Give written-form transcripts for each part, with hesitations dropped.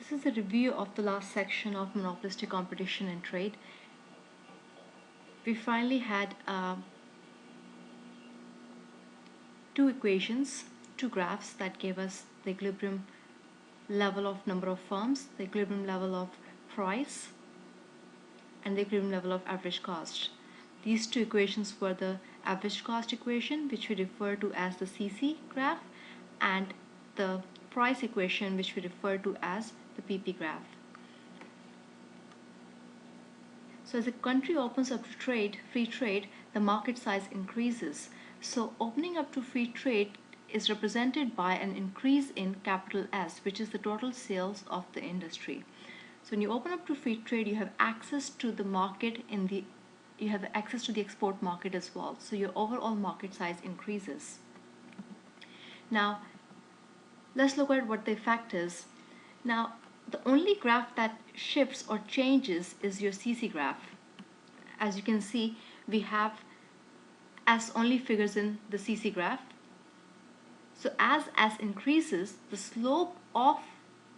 This is a review of the last section of monopolistic competition and trade. We finally had two equations, two graphs that gave us the equilibrium level of number of firms, the equilibrium level of price, and the equilibrium level of average cost. These two equations were the average cost equation, which we refer to as the CC graph, and the price equation, which we refer to as the PP graph. So as a country opens up to trade, free trade, the market size increases. So opening up to free trade is represented by an increase in capital S, which is the total sales of the industry. So when you open up to free trade, you have access to the market you have access to the export market as well. So your overall market size increases. Now, let's look at what the effect is. Now, the only graph that shifts or changes is your CC graph. As you can see, we have S only figures in the CC graph. So as S increases, the slope of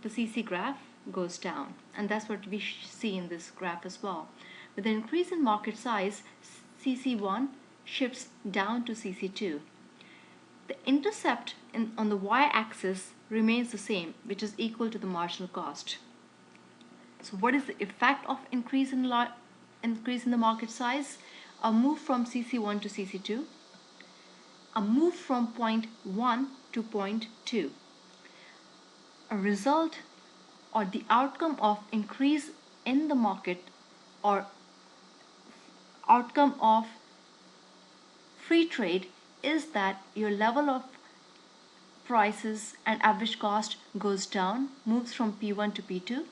the CC graph goes down, and that's what we see in this graph as well. With the increase in market size, CC1 shifts down to CC2. The intercept on the y-axis remains the same, which is equal to the marginal cost. So what is the effect of increase in the market size? A move from CC1 to CC2, a move from point 1 to point 2. A result or the outcome of increase in the market or outcome of free trade is that your level of prices and average cost goes down, moves from P1 to P2,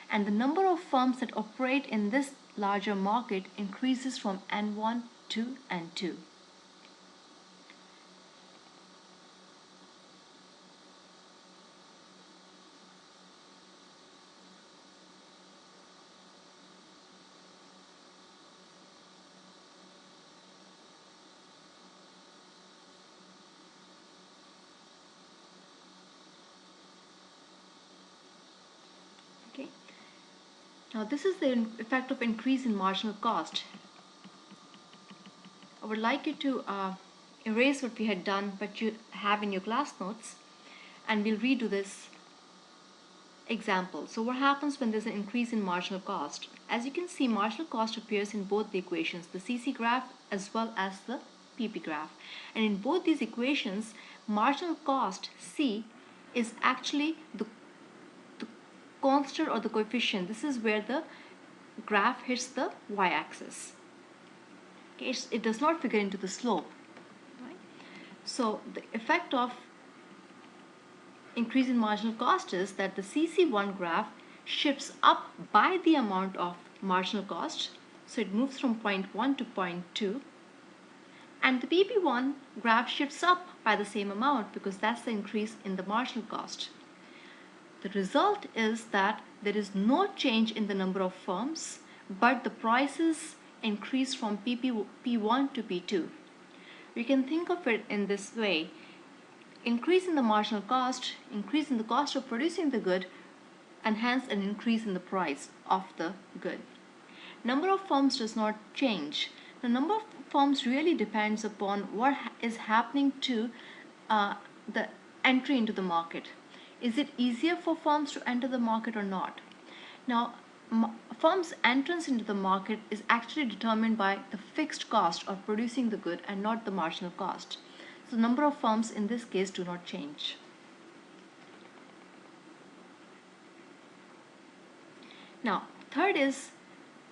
and the number of firms that operate in this larger market increases from N1 to N2. Okay. Now this is the effect of increase in marginal cost. I would like you to erase what we had done but you have in your class notes, and we'll redo this example. So what happens when there's an increase in marginal cost? As you can see, marginal cost appears in both the equations, the CC graph as well as the PP graph. And in both these equations, marginal cost C is actually the constant or the coefficient. This is where the graph hits the y-axis. Okay, it does not figure into the slope. Right? So the effect of increase in marginal cost is that the CC1 graph shifts up by the amount of marginal cost. So it moves from point 1 to point 2. And the PP1 graph shifts up by the same amount because that's the increase in the marginal cost. The result is that there is no change in the number of firms, but the prices increase from P1 to P2. We can think of it in this way. Increase in the marginal cost, increase in the cost of producing the good, and hence an increase in the price of the good. Number of firms does not change. The number of firms really depends upon what is happening to the entry into the market. Is it easier for firms to enter the market or not? Now, firms' entrance into the market is actually determined by the fixed cost of producing the good and not the marginal cost. So the number of firms in this case do not change. Now, third is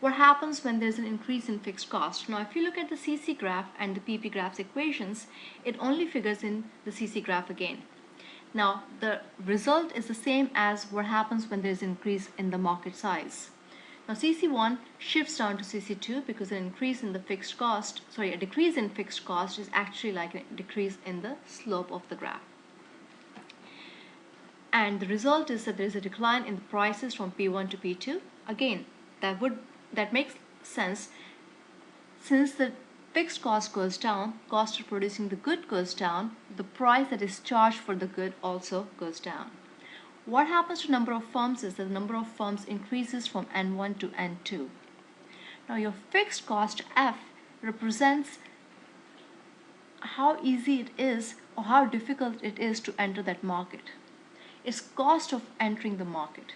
what happens when there's an increase in fixed cost. Now, if you look at the CC graph and the PP graph's equations, it only figures in the CC graph again. Now, the result is the same as what happens when there's an increase in the market size. Now, CC1 shifts down to CC2 because a decrease in fixed cost is actually like a decrease in the slope of the graph. And the result is that there is a decline in the prices from P1 to P2. Again, that makes sense since the fixed cost goes down, cost of producing the good goes down, the price that is charged for the good also goes down. What happens to number of firms is that the number of firms increases from N1 to N2. Now your fixed cost F represents how easy it is or how difficult it is to enter that market. It's cost of entering the market.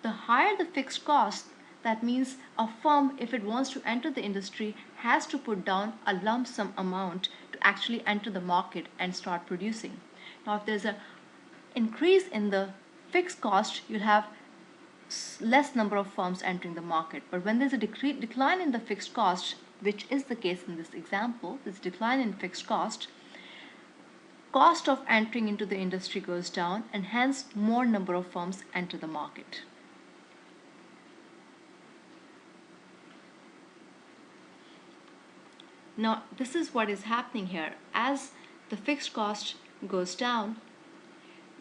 The higher the fixed cost, that means a firm, if it wants to enter the industry, has to put down a lump sum amount to actually enter the market and start producing. Now if there's an increase in the fixed cost, you'll have less number of firms entering the market. But when there's a decline in the fixed cost, which is the case in this example, this decline in fixed cost of entering into the industry goes down, and hence more number of firms enter the market. Now this is what is happening here. As the fixed cost goes down,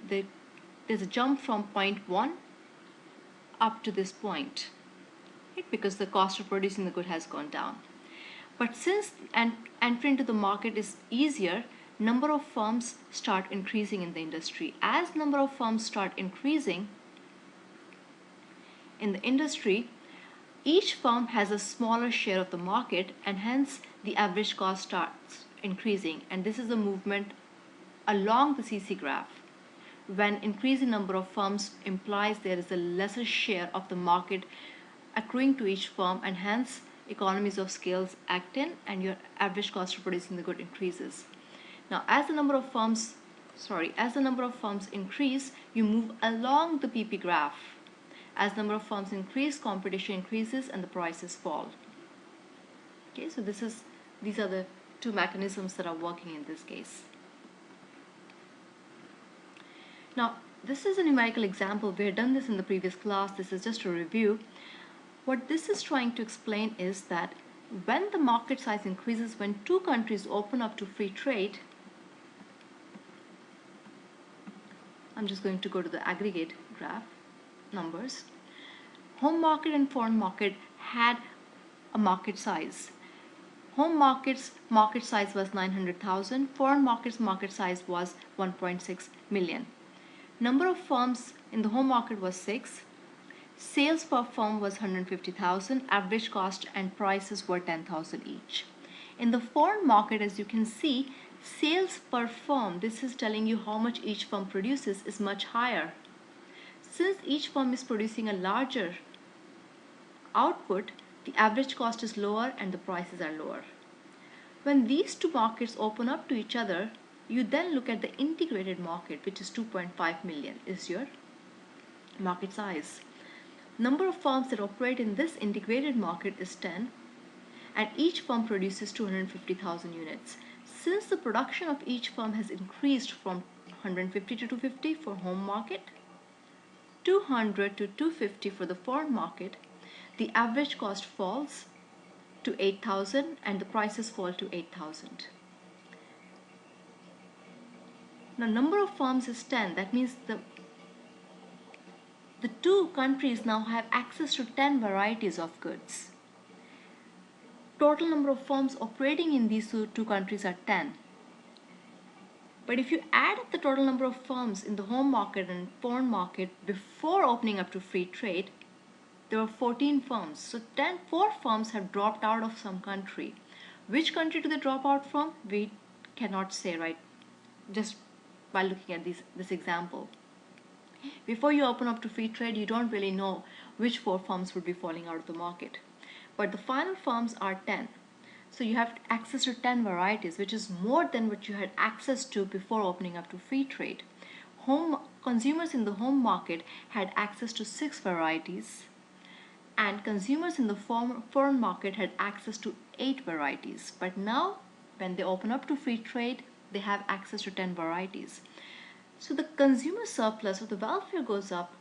there's a jump from point 1 up to this point, right? Because the cost of producing the good has gone down. But since entry into the market is easier, number of firms start increasing in the industry. As number of firms start increasing in the industry, each firm has a smaller share of the market, and hence the average cost starts increasing. And this is a movement along the CC graph. When increasing number of firms implies there is a lesser share of the market accruing to each firm, and hence economies of scales act in, and your average cost of producing the good increases. Now as the number of firms increase, you move along the PP graph. As number of firms increase, competition increases and the prices fall. Okay, so these are the two mechanisms that are working in this case. Now this is a numerical example. We had done this in the previous class. This is just a review. What this is trying to explain is that when the market size increases, when two countries open up to free trade, I'm just going to go to the aggregate graph numbers. Home market and foreign market had a market size. Home market's market size was 900,000. Foreign market's market size was 1.6 million. Number of firms in the home market was 6. Sales per firm was 150,000. Average cost and prices were 10,000 each. In the foreign market, as you can see, sales per firm, this is telling you how much each firm produces, is much higher. Since each firm is producing a larger output, the average cost is lower and the prices are lower. When these two markets open up to each other, you then look at the integrated market, which is 2.5 million is your market size. Number of firms that operate in this integrated market is 10, and each firm produces 250,000 units. Since the production of each firm has increased from 150 to 250 for home market, 200 to 250 for the foreign market, the average cost falls to 8,000 and the prices fall to 8,000. Now number of firms is 10. That means the two countries now have access to 10 varieties of goods. Total number of firms operating in these two countries are 10. But if you add up the total number of firms in the home market and foreign market before opening up to free trade, there were 14 firms. So 4 firms have dropped out of some country. Which country do they drop out from? We cannot say right just by looking at this example. Before you open up to free trade, you don't really know which 4 firms would be falling out of the market. But the final firms are 10. So you have access to 10 varieties, which is more than what you had access to before opening up to free trade. Consumers in the home market had access to 6 varieties, and consumers in the foreign market had access to 8 varieties. But now, when they open up to free trade, they have access to 10 varieties. So the consumer surplus or the welfare goes up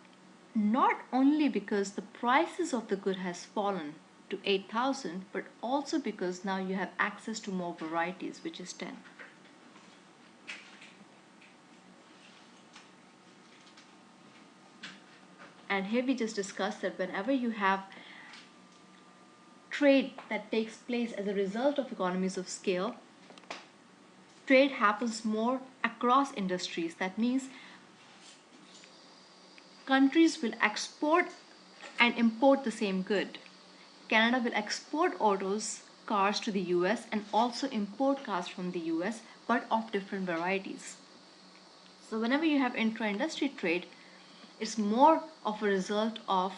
not only because the prices of the good has fallen to 8,000, but also because now you have access to more varieties, which is 10. And here we just discussed that whenever you have trade that takes place as a result of economies of scale, trade happens more across industries. That means countries will export and import the same good. Canada will export autos, cars to the US and also import cars from the US but of different varieties. So whenever you have intra-industry trade, it's more of a result of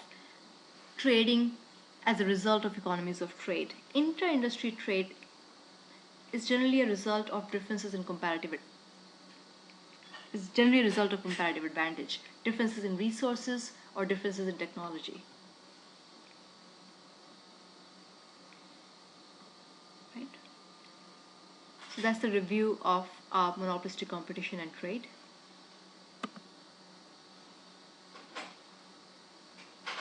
trading as a result of economies of trade. Intra-industry trade is generally a result of differences in comparative advantage, differences in resources or differences in technology. Right? So that's the review of monopolistic competition and trade.